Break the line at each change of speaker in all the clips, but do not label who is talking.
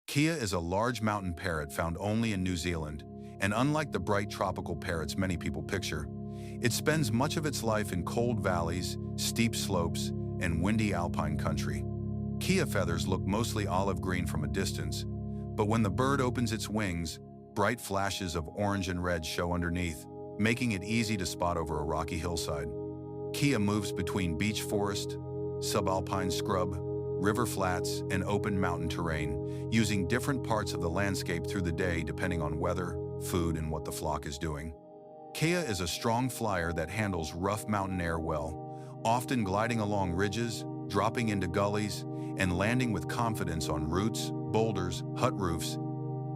Kea is a large mountain parrot found only in New Zealand, and unlike the bright tropical parrots many people picture, it spends much of its life in cold valleys, steep slopes, and windy alpine country. Kea feathers look mostly olive green from a distance, but when the bird opens its wings, bright flashes of orange and red show underneath, making it easy to spot over a rocky hillside. Kea moves between beech forest, subalpine scrub, river flats, and open mountain terrain, using different parts of the landscape through the day depending on weather, food, and what the flock is doing. Kea is a strong flyer that handles rough mountain air well, often gliding along ridges, dropping into gullies, and landing with confidence on roots, boulders, hut roofs,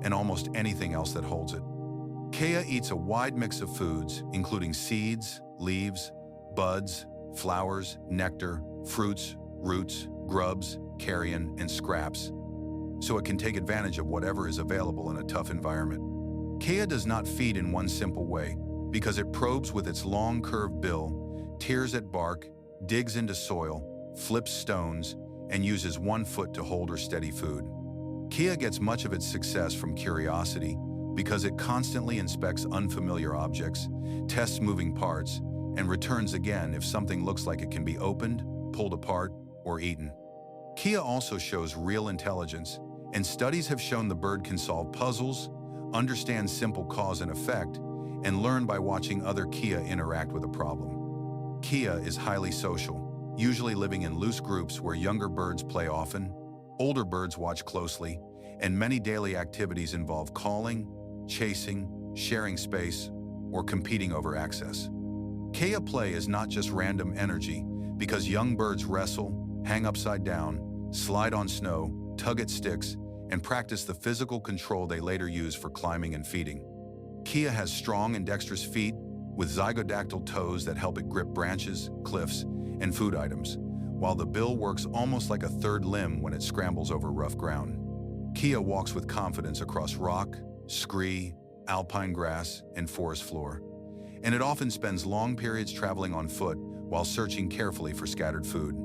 and almost anything else that holds it. Kea eats a wide mix of foods, including seeds, leaves, buds, flowers, nectar, fruits, roots, grubs, carrion, and scraps, so it can take advantage of whatever is available in a tough environment. Kea does not feed in one simple way, because it probes with its long curved bill, tears at bark, digs into soil, flips stones, and uses one foot to hold or steady food. Kea gets much of its success from curiosity, because it constantly inspects unfamiliar objects, tests moving parts, and returns again if something looks like it can be opened, pulled apart, or eaten. Kea also shows real intelligence, and studies have shown the bird can solve puzzles, understand simple cause and effect, and learn by watching other Kea interact with a problem. Kea is highly social, usually living in loose groups where younger birds play often, older birds watch closely, and many daily activities involve calling, chasing, sharing space, or competing over access. Kea play is not just random energy, because young birds wrestle, hang upside down, slide on snow, tug at sticks, and practice the physical control they later use for climbing and feeding. Kea has strong and dexterous feet with zygodactyl toes that help it grip branches, cliffs, and food items, while the bill works almost like a third limb when it scrambles over rough ground. Kea walks with confidence across rock, scree, alpine grass, and forest floor, and it often spends long periods traveling on foot while searching carefully for scattered food.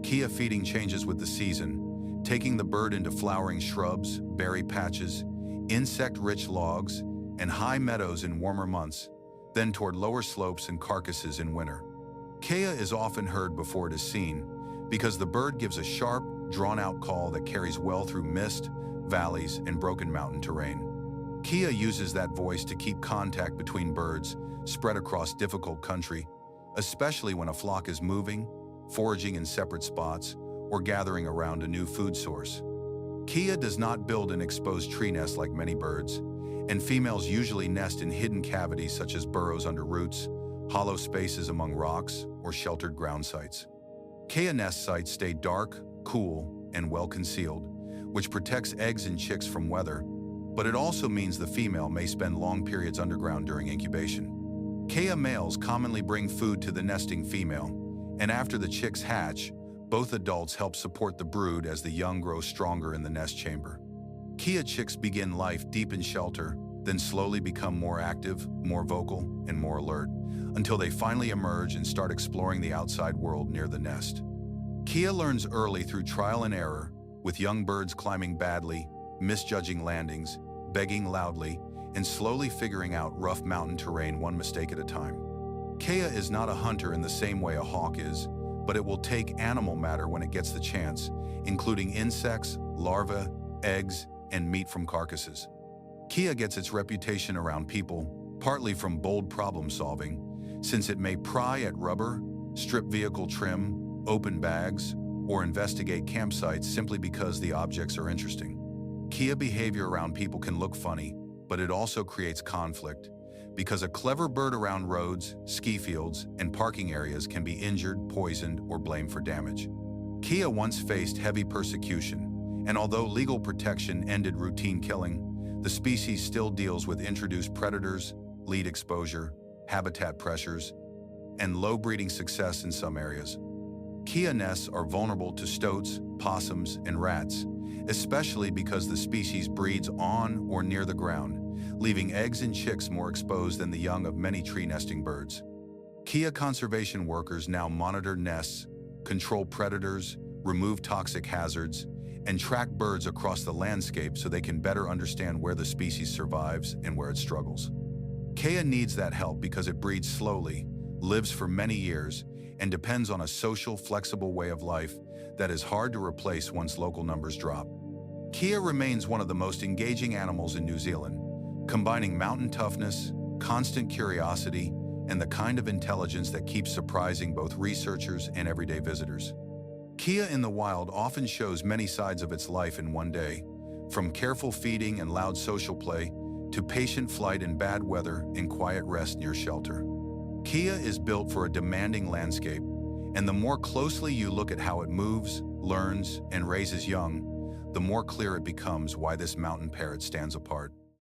Kea feeding changes with the season, taking the bird into flowering shrubs, berry patches, insect-rich logs, and high meadows in warmer months, then toward lower slopes and carcasses in winter. Kea is often heard before it is seen because the bird gives a sharp, drawn-out call that carries well through mist, valleys, and broken mountain terrain. Kea uses that voice to keep contact between birds spread across difficult country, especially when a flock is moving, foraging in separate spots, or gathering around a new food source. Kea does not build an exposed tree nest like many birds, and females usually nest in hidden cavities such as burrows under roots, hollow spaces among rocks, or sheltered ground sites. Kea nest sites stay dark, cool, and well concealed, which protects eggs and chicks from weather, but it also means the female may spend long periods underground during incubation. Kea males commonly bring food to the nesting female, and after the chicks hatch, both adults help support the brood as the young grow stronger in the nest chamber. Kea chicks begin life deep in shelter, then slowly become more active, more vocal, and more alert, until they finally emerge and start exploring the outside world near the nest. Kea learns early through trial and error, with young birds climbing badly, misjudging landings, begging loudly, and slowly figuring out rough mountain terrain one mistake at a time. Kea is not a hunter in the same way a hawk is, but it will take animal matter when it gets the chance, including insects, larvae, eggs, and meat from carcasses. Kea gets its reputation around people, partly from bold problem-solving, since it may pry at rubber, strip vehicle trim, open bags, or investigate campsites simply because the objects are interesting. Kea behavior around people can look funny, but it also creates conflict, because a clever bird around roads, ski fields, and parking areas can be injured, poisoned, or blamed for damage. Kea once faced heavy persecution, and although legal protection ended routine killing, the species still deals with introduced predators, lead exposure, habitat pressures, and low breeding success in some areas. Kea nests are vulnerable to stoats, possums, and rats, especially because the species breeds on or near the ground, leaving eggs and chicks more exposed than the young of many tree-nesting birds. Kea conservation workers now monitor nests, control predators, remove toxic hazards, and track birds across the landscape so they can better understand where the species survives and where it struggles. Kea needs that help because it breeds slowly, lives for many years, and depends on a social, flexible way of life that is hard to replace once local numbers drop. Kea remains one of the most engaging animals in New Zealand, combining mountain toughness, constant curiosity, and the kind of intelligence that keeps surprising both researchers and everyday visitors. Kea in the wild often shows many sides of its life in one day, from careful feeding and loud social play to patient flight in bad weather and quiet rest near shelter. Kea is built for a demanding landscape, and the more closely you look at how it moves, learns, and raises young, the more clear it becomes why this mountain parrot stands apart.